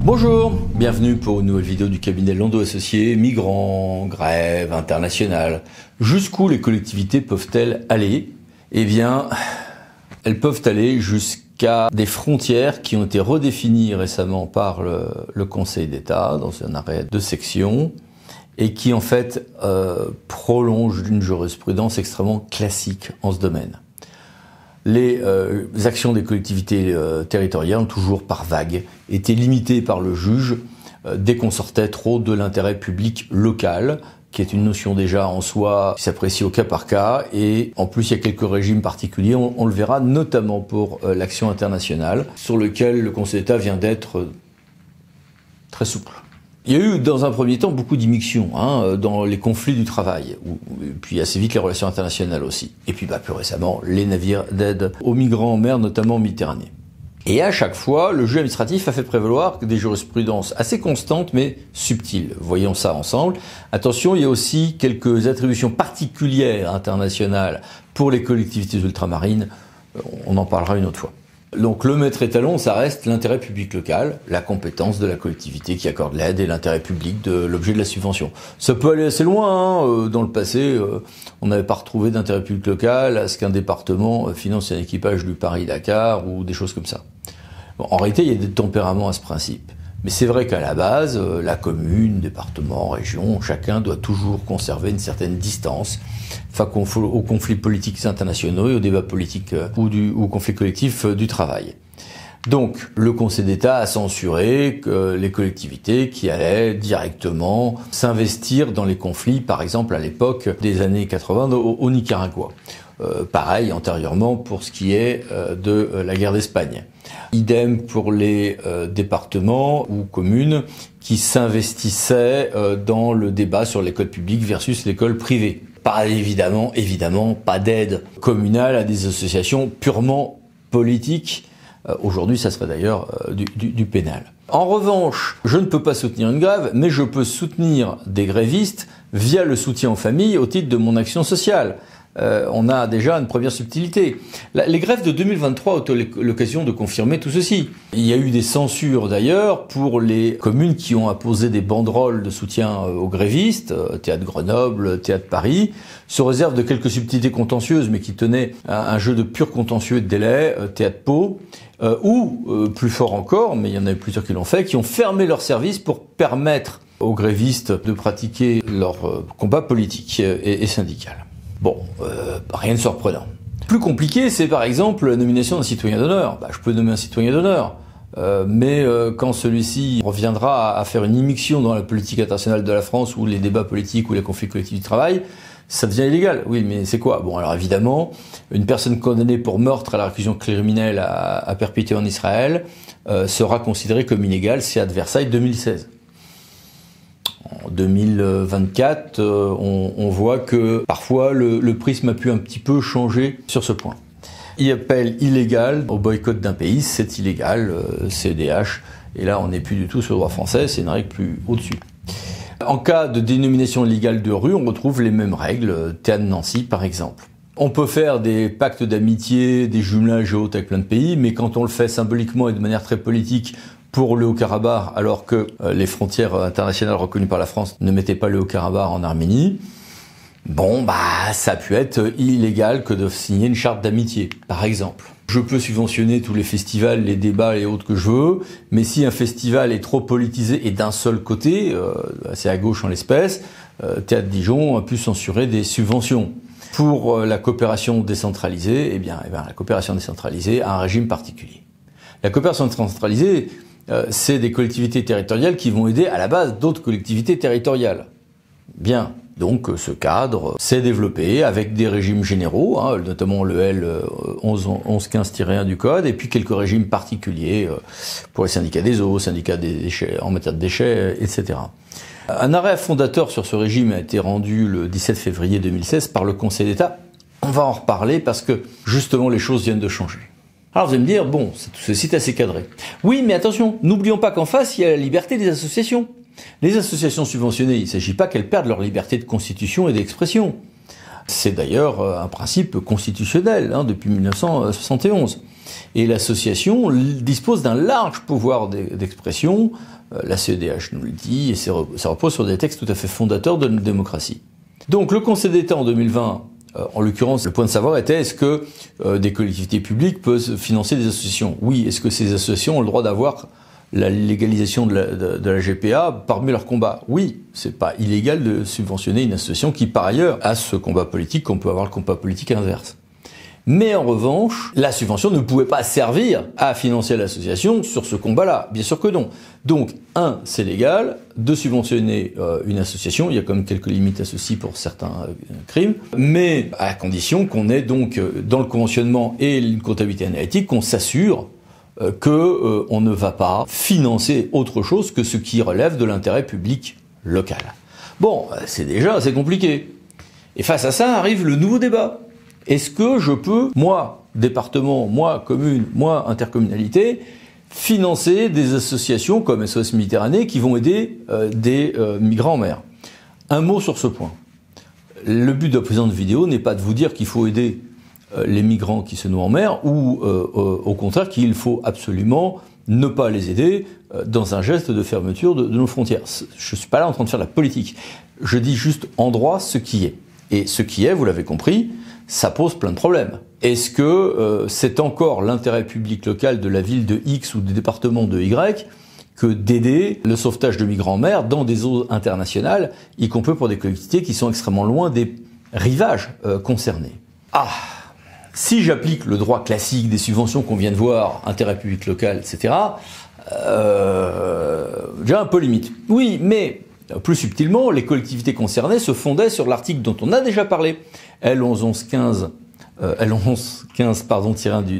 Bonjour, bienvenue pour une nouvelle vidéo du cabinet Landau Associés. Migrants, grève internationale, jusqu'où les collectivités peuvent-elles aller? Eh bien, elles peuvent aller jusqu'à des frontières qui ont été redéfinies récemment par le Conseil d'État dans un arrêt de section et qui en fait prolongent une jurisprudence extrêmement classique en ce domaine. Les actions des collectivités territoriales ont toujours par vague été limitées par le juge dès qu'on sortait trop de l'intérêt public local, qui est une notion déjà en soi qui s'apprécie au cas par cas, et en plus il y a quelques régimes particuliers, on le verra notamment pour l'action internationale, sur lequel le Conseil d'État vient d'être très souple. Il y a eu dans un premier temps beaucoup d'immixtions dans les conflits du travail, et puis assez vite les relations internationales aussi. Et puis plus récemment, les navires d'aide aux migrants en mer, notamment en Méditerranée. Et à chaque fois, le juge administratif a fait prévaloir des jurisprudences assez constantes mais subtiles. Voyons ça ensemble. Attention, il y a aussi quelques attributions particulières internationales pour les collectivités ultramarines. On en parlera une autre fois. Donc le maître étalon, ça reste l'intérêt public local, la compétence de la collectivité qui accorde l'aide et l'intérêt public de l'objet de la subvention. Ça peut aller assez loin, dans le passé, on n'avait pas retrouvé d'intérêt public local à ce qu'un département finance un équipage du Paris-Dakar ou des choses comme ça. Bon, en réalité, il y a des tempéraments à ce principe. Mais c'est vrai qu'à la base, la commune, département, région, chacun doit toujours conserver une certaine distance face aux conflits politiques internationaux et aux débats politiques ou aux conflits collectifs du travail. Donc, le Conseil d'État a censuré que les collectivités qui allaient directement s'investir dans les conflits, par exemple à l'époque des années 80 au Nicaragua. Pareil antérieurement pour ce qui est de la guerre d'Espagne. Idem pour les départements ou communes qui s'investissaient dans le débat sur l'école publique versus l'école privée. Pas évidemment pas d'aide communale à des associations purement politiques. Aujourd'hui, ça serait d'ailleurs du pénal. En revanche, je ne peux pas soutenir une grève, mais je peux soutenir des grévistes via le soutien aux familles au titre de mon action sociale. On a déjà une première subtilité. Les grèves de 2023 ont l'occasion de confirmer tout ceci. Il y a eu des censures d'ailleurs pour les communes qui ont apposé des banderoles de soutien aux grévistes, Théâtre Grenoble, Théâtre Paris, sous réserve de quelques subtilités contentieuses, mais qui tenaient un jeu de pur contentieux et de délai, Théâtre Pau, ou plus fort encore, mais il y en a plusieurs qui l'ont fait, qui ont fermé leurs services pour permettre aux grévistes de pratiquer leur combat politique et syndical. Bon, rien de surprenant. Plus compliqué, c'est par exemple la nomination d'un citoyen d'honneur. Je peux nommer un citoyen d'honneur, mais quand celui-ci reviendra à faire une immixtion dans la politique internationale de la France ou les débats politiques ou les conflits collectifs du travail, ça devient illégal. Oui, mais c'est quoi? Bon, alors évidemment, une personne condamnée pour meurtre à la réclusion criminelle à perpétuité en Israël sera considérée comme illégale, c'est à Versailles 2016. En 2024, on voit que parfois le prisme a pu un petit peu changer sur ce point. Il appelle illégal au boycott d'un pays, c'est illégal, CEDH, et là on n'est plus du tout sur le droit français, c'est une règle plus au-dessus. En cas de dénomination illégale de rue, on retrouve les mêmes règles, Théâtre Nancy par exemple. On peut faire des pactes d'amitié, des jumelages et autres avec plein de pays, mais quand on le fait symboliquement et de manière très politique, pour le Haut-Karabakh, alors que les frontières internationales reconnues par la France ne mettaient pas le Haut-Karabakh en Arménie, bon, ça a pu être illégal que de signer une charte d'amitié, par exemple. Je peux subventionner tous les festivals, les débats et autres que je veux, mais si un festival est trop politisé et d'un seul côté, c'est à gauche en l'espèce, Théâtre Dijon a pu censurer des subventions. Pour la coopération décentralisée, la coopération décentralisée a un régime particulier. La coopération décentralisée, c'est des collectivités territoriales qui vont aider à la base d'autres collectivités territoriales. Bien, donc ce cadre s'est développé avec des régimes généraux, notamment le L 1115-1 du Code, et puis quelques régimes particuliers pour les syndicats des eaux, syndicats des déchets, en matière de déchets, etc. Un arrêt fondateur sur ce régime a été rendu le 17 février 2016 par le Conseil d'État. On va en reparler parce que justement les choses viennent de changer. Alors vous allez me dire, bon, tout ceci est assez cadré. Oui, mais attention, n'oublions pas qu'en face, il y a la liberté des associations. Les associations subventionnées, il ne s'agit pas qu'elles perdent leur liberté de constitution et d'expression. C'est d'ailleurs un principe constitutionnel depuis 1971. Et l'association dispose d'un large pouvoir d'expression. La CEDH nous le dit, et ça repose sur des textes tout à fait fondateurs de notre démocratie. Donc le Conseil d'État en 2020, en l'occurrence, le point de savoir était est-ce que des collectivités publiques peuvent financer des associations? Oui. Est-ce que ces associations ont le droit d'avoir la légalisation de la GPA parmi leurs combats? Oui. C'est pas illégal de subventionner une association qui, par ailleurs, a ce combat politique qu'on peut avoir le combat politique inverse. Mais en revanche, la subvention ne pouvait pas servir à financer l'association sur ce combat-là. Bien sûr que non. Donc, c'est légal de subventionner une association. Il y a quand même quelques limites à ceci pour certains crimes. Mais à condition qu'on ait donc, dans le conventionnement et une comptabilité analytique, qu'on s'assure qu'on ne va pas financer autre chose que ce qui relève de l'intérêt public local. Bon, c'est déjà assez compliqué. Et face à ça arrive le nouveau débat. Est-ce que je peux, moi, département, moi, commune, moi, intercommunalité, financer des associations comme SOS Méditerranée qui vont aider des migrants en mer? Un mot sur ce point. Le but de la présente vidéo n'est pas de vous dire qu'il faut aider les migrants qui se noient en mer ou au contraire qu'il faut absolument ne pas les aider dans un geste de fermeture de nos frontières. Je ne suis pas là en train de faire de la politique. Je dis juste en droit ce qui est. Et ce qui est, vous l'avez compris, ça pose plein de problèmes. Est-ce que c'est encore l'intérêt public local de la ville de X ou du département de Y que d'aider le sauvetage de migrants en mer dans des eaux internationales, y compris pour des collectivités qui sont extrêmement loin des rivages concernés? Si j'applique le droit classique des subventions qu'on vient de voir, intérêt public local, etc., j'ai un peu limite. Oui, mais plus subtilement, les collectivités concernées se fondaient sur l'article dont on a déjà parlé, L1115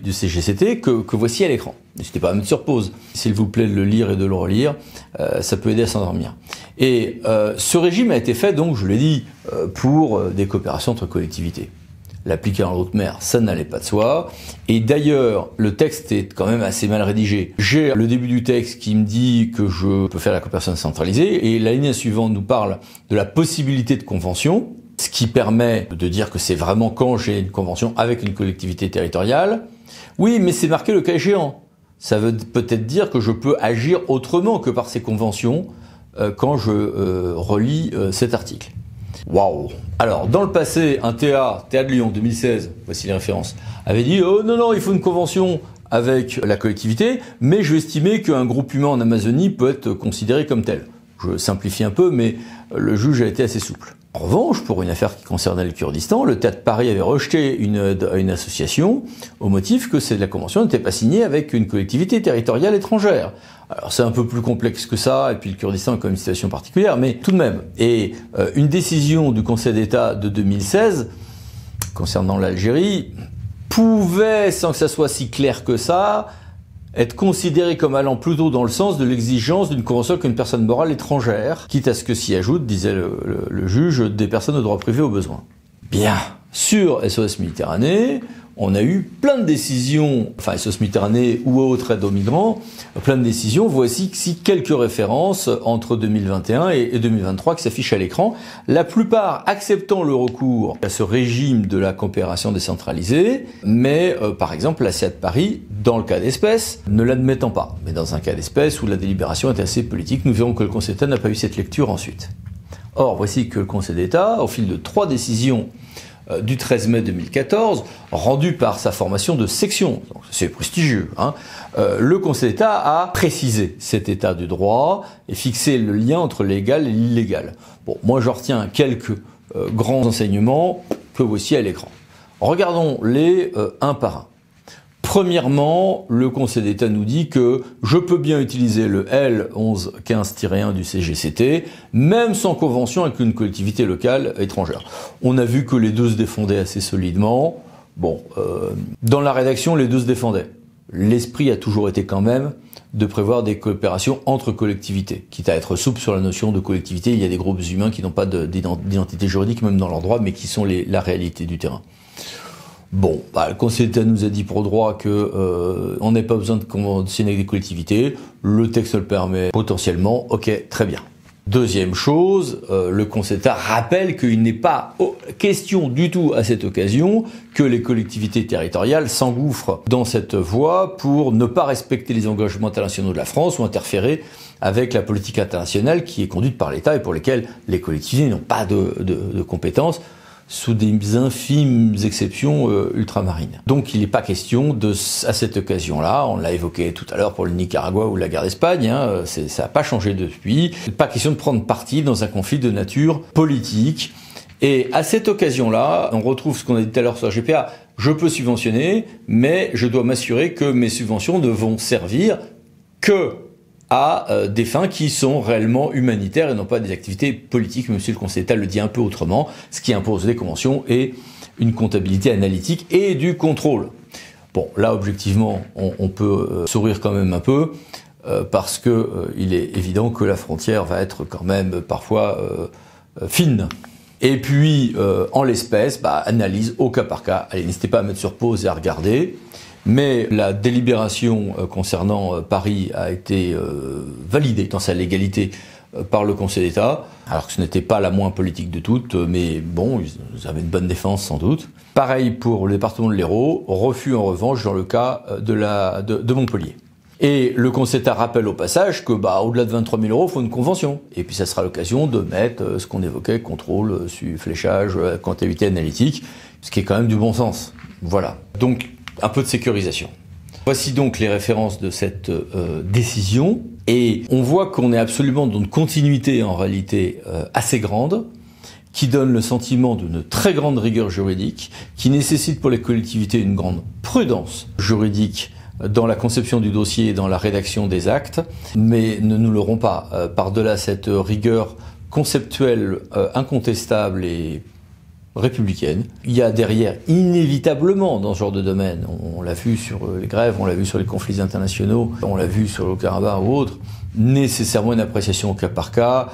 du CGCT, que voici à l'écran. N'hésitez pas à mettre sur pause. S'il vous plaît de le lire et de le relire, ça peut aider à s'endormir. Et ce régime a été fait, donc, je l'ai dit, pour des coopérations entre collectivités. L'appliquer en haute mer, ça n'allait pas de soi. Et d'ailleurs, le texte est quand même assez mal rédigé. J'ai le début du texte qui me dit que je peux faire la coopération centralisée, et la ligne suivante nous parle de la possibilité de convention, ce qui permet de dire que c'est vraiment quand j'ai une convention avec une collectivité territoriale. Oui, mais c'est marqué le cas échéant. Ça veut peut-être dire que je peux agir autrement que par ces conventions quand je relis cet article. Waouh! Alors, dans le passé, un TA de Lyon 2016, voici les références, avait dit oh non, il faut une convention avec la collectivité, mais je vais estimer qu'un groupe humain en Amazonie peut être considéré comme tel. Je simplifie un peu, mais le juge a été assez souple. En revanche, pour une affaire qui concernait le Kurdistan, le Théâtre de Paris avait rejeté une association au motif que la convention n'était pas signée avec une collectivité territoriale étrangère. Alors c'est un peu plus complexe que ça, et puis le Kurdistan est quand même une situation particulière, mais tout de même. Et une décision du Conseil d'État de 2016 concernant l'Algérie pouvait, sans que ça soit si clair que ça, être considéré comme allant plutôt dans le sens de l'exigence d'une convention qu'une personne morale étrangère, quitte à ce que s'y ajoute, disait le juge, des personnes de droit privé au besoin. Bien. Sur SOS Méditerranée, on a eu plein de décisions, enfin SOS Méditerranée ou autre aide aux migrants, plein de décisions. Voici quelques références entre 2021 et 2023 qui s'affichent à l'écran. La plupart acceptant le recours à ce régime de la coopération décentralisée, mais par exemple la CA de Paris, dans le cas d'espèce, ne l'admettant pas. Mais dans un cas d'espèce où la délibération est assez politique, nous verrons que le Conseil d'État n'a pas eu cette lecture ensuite. Or, voici que le Conseil d'État, au fil de 3 décisions du 13 mai 2014, rendu par sa formation de section, c'est prestigieux, le Conseil d'État a précisé cet état du droit et fixé le lien entre légal et l'illégal. Bon, moi je retiens quelques grands enseignements que voici à l'écran. Regardons-les un par un. Premièrement, le Conseil d'État nous dit que je peux bien utiliser le L1115-1 du CGCT, même sans convention avec une collectivité locale étrangère. On a vu que les deux se défendaient assez solidement. Bon, dans la rédaction, les deux se défendaient. L'esprit a toujours été quand même de prévoir des coopérations entre collectivités. Quitte à être souple sur la notion de collectivité, il y a des groupes humains qui n'ont pas d'identité juridique, même dans leurs droits, mais qui sont la réalité du terrain. Bon, le Conseil d'État nous a dit pour droit que on n'a pas besoin de conventionner avec des collectivités. Le texte le permet potentiellement. Ok, très bien. Deuxième chose, le Conseil d'État rappelle qu'il n'est pas question du tout à cette occasion que les collectivités territoriales s'engouffrent dans cette voie pour ne pas respecter les engagements internationaux de la France ou interférer avec la politique internationale qui est conduite par l'État et pour lesquelles les collectivités n'ont pas de compétences, sous des infimes exceptions ultramarines. Donc il n'est pas question à cette occasion-là, on l'a évoqué tout à l'heure pour le Nicaragua ou la guerre d'Espagne, ça n'a pas changé depuis, il n'est pas question de prendre parti dans un conflit de nature politique. Et à cette occasion-là, on retrouve ce qu'on a dit tout à l'heure sur la GPA, je peux subventionner, mais je dois m'assurer que mes subventions ne vont servir que à des fins qui sont réellement humanitaires et non pas des activités politiques, même si le Conseil d'État le dit un peu autrement, ce qui impose des conventions et une comptabilité analytique et du contrôle. Bon, là, objectivement, on peut sourire quand même un peu, parce que il est évident que la frontière va être quand même parfois fine. Et puis, en l'espèce, analyse au cas par cas. Allez, n'hésitez pas à mettre sur pause et à regarder. Mais la délibération concernant Paris a été validée dans sa légalité par le Conseil d'État, alors que ce n'était pas la moins politique de toutes, mais bon, ils avaient une bonne défense sans doute. Pareil pour le département de l'Hérault, refus en revanche dans le cas de Montpellier. Et le Conseil d'État rappelle au passage que au-delà de 23 000 €, il faut une convention. Et puis ça sera l'occasion de mettre ce qu'on évoquait, contrôle, fléchage, comptabilité analytique, ce qui est quand même du bon sens. Voilà. Donc, un peu de sécurisation. Voici donc les références de cette décision. Et on voit qu'on est absolument dans une continuité en réalité assez grande, qui donne le sentiment d'une très grande rigueur juridique, qui nécessite pour les collectivités une grande prudence juridique dans la conception du dossier et dans la rédaction des actes, mais ne nous leurrons pas, par-delà cette rigueur conceptuelle incontestable et républicaine, il y a derrière, inévitablement, dans ce genre de domaine, on l'a vu sur les grèves, on l'a vu sur les conflits internationaux, on l'a vu sur le Karabakh ou autre, nécessairement une appréciation au cas par cas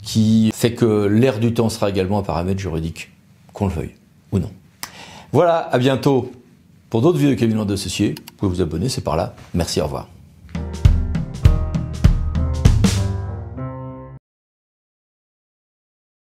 qui fait que l'air du temps sera également un paramètre juridique, qu'on le veuille ou non. Voilà, à bientôt pour d'autres vidéos de Cabinet Landau Associés. Vous pouvez vous abonner, c'est par là. Merci, au revoir.